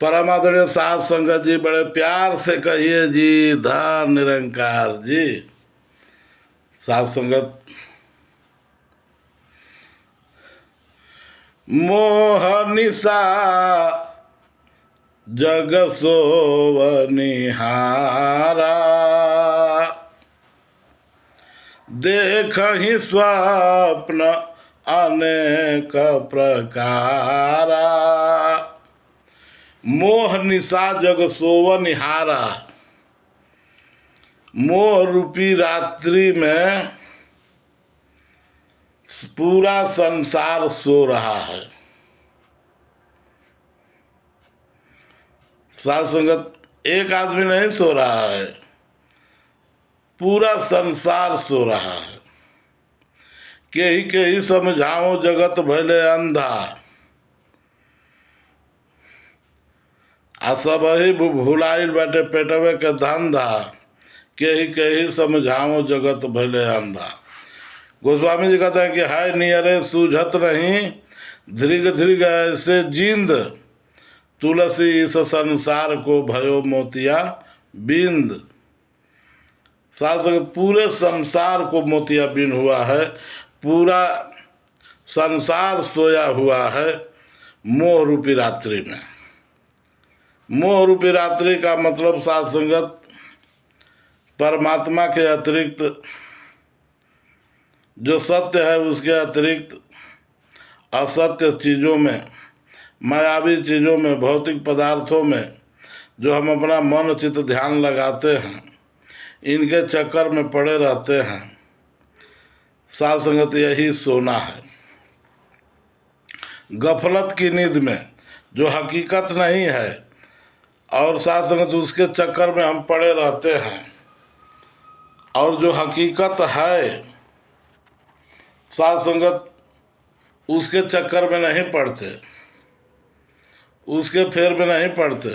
परम आदरणीय साध संगत जी, बड़े प्यार से कहिए जी, धन निरंकार जी। साध संगत, मोह निशा जग सोवनिहारा, देखहि स्वप्न अनेक प्रकारा। मोह निशा जग सोवनिहारा, मोह रूपी रात्रि में पूरा संसार सो रहा है। साध संगत, एक आदमी नहीं सो रहा है, पूरा संसार सो रहा है। के ही समझाओ जगत भले अंधा, आ सब ही भुलाइल बाटे पेटवे के धंधा। के ही समझाओ जगत भले अंधा। गोस्वामी जी कहते हैं कि हाय नियरे सूझत नहीं, धृग धृग ऐसे जींद, तुलसी इस संसार को भयो मोतिया बिंद। साथ संगत, पूरे संसार को मोतिया बिंद हुआ है, पूरा संसार सोया हुआ है मोह रूपी रात्रि में। मोह रूपी रात्रि का मतलब साध संगत, परमात्मा के अतिरिक्त जो सत्य है उसके अतिरिक्त असत्य चीज़ों में, मायावी चीज़ों में, भौतिक पदार्थों में जो हम अपना मन चित्त ध्यान लगाते हैं, इनके चक्कर में पड़े रहते हैं। साध संगत, यही सोना है। गफलत की नींद में जो हकीकत नहीं है, और साथ संगत उसके चक्कर में हम पड़े रहते हैं। और जो हकीकत है साथ संगत, उसके चक्कर में नहीं पड़ते, उसके फेर में नहीं पड़ते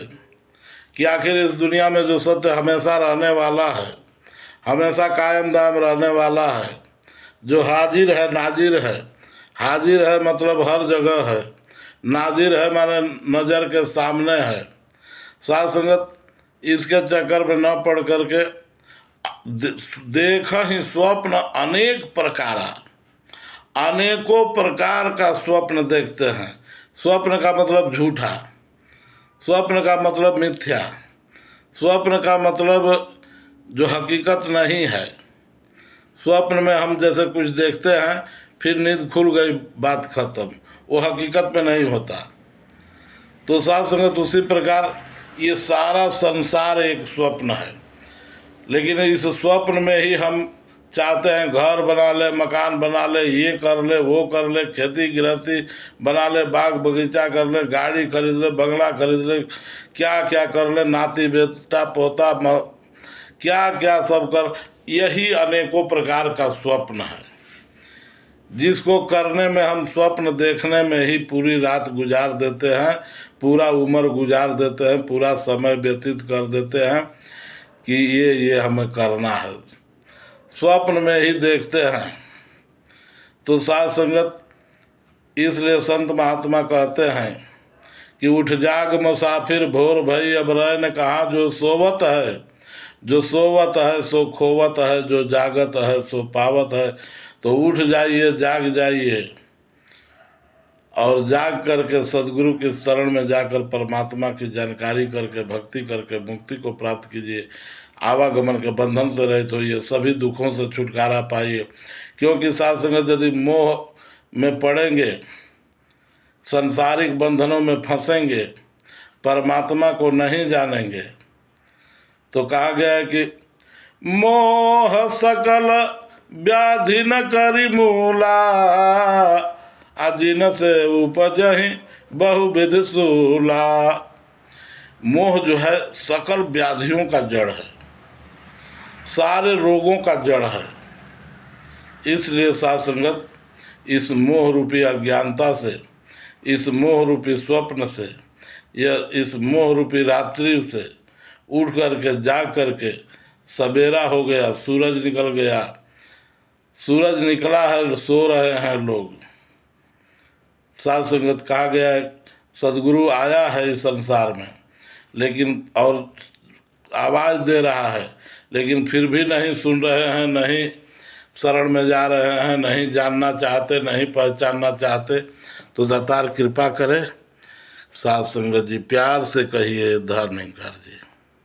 कि आखिर इस दुनिया में जो सत्य हमेशा रहने वाला है, हमेशा कायम दायम रहने वाला है, जो हाजिर है नाजिर है। हाजिर है मतलब हर जगह है, नाजिर है माने नज़र के सामने है। साध संगत, इसके चक्कर में न पड़ करके देख ही स्वप्न अनेक प्रकारा, अनेकों प्रकार का स्वप्न देखते हैं। स्वप्न का मतलब झूठा, स्वप्न का मतलब मिथ्या, स्वप्न का मतलब जो हकीकत नहीं है। स्वप्न में हम जैसे कुछ देखते हैं, फिर नींद खुल गई, बात खत्म, वो हकीकत में नहीं होता। तो साथ संगत, उसी प्रकार ये सारा संसार एक स्वप्न है। लेकिन इस स्वप्न में ही हम चाहते हैं घर बना ले, मकान बना ले, ये कर ले, वो कर ले, खेती गृहस्थी बना ले, बाग बगीचा कर ले, गाड़ी खरीद ले, बंगला खरीद ले, क्या क्या कर ले, नाती बेटा पोता क्या क्या सब कर। यही अनेकों प्रकार का स्वप्न है, जिसको करने में हम स्वप्न देखने में ही पूरी रात गुजार देते हैं, पूरा उम्र गुजार देते हैं, पूरा समय व्यतीत कर देते हैं कि ये हमें करना है, स्वप्न में ही देखते हैं। तो साध संगत, इसलिए संत महात्मा कहते हैं कि उठ जाग मुसाफिर भोर भई, अब रैन कहाँ जो सोवत है। जो सोवत है सो खोवत है, जो जागत है सो पावत है। तो उठ जाइए, जाग जाइए, और जाग करके सदगुरु के शरण में जाकर परमात्मा की जानकारी करके, भक्ति करके मुक्ति को प्राप्त कीजिए। आवागमन के बंधन से रहित होइए, सभी दुखों से छुटकारा पाइए। क्योंकि साथ संगत, यदि मोह में पड़ेंगे, संसारिक बंधनों में फंसेंगे, परमात्मा को नहीं जानेंगे, तो कहा गया है कि मोह सकल व्याधि न करी मूला, अजिन से उपजहि बहुविध सूला। मोह जो है सकल व्याधियों का जड़ है, सारे रोगों का जड़ है। इसलिए साध संगत, इस मोह रूपी अज्ञानता से, इस मोह रूपी स्वप्न से, या इस मोह रूपी रात्रि से उठ करके, जाग करके, सवेरा हो गया, सूरज निकल गया, सूरज निकला है, सो रहे हैं लोग। साध संगत, कहा गया है सदगुरु आया है इस संसार में, लेकिन और आवाज़ दे रहा है, लेकिन फिर भी नहीं सुन रहे हैं, नहीं शरण में जा रहे हैं, नहीं जानना चाहते, नहीं पहचानना चाहते। तो दातार कृपा करे। साध संगत जी प्यार से कहिए, धर्म नहीं कर जी।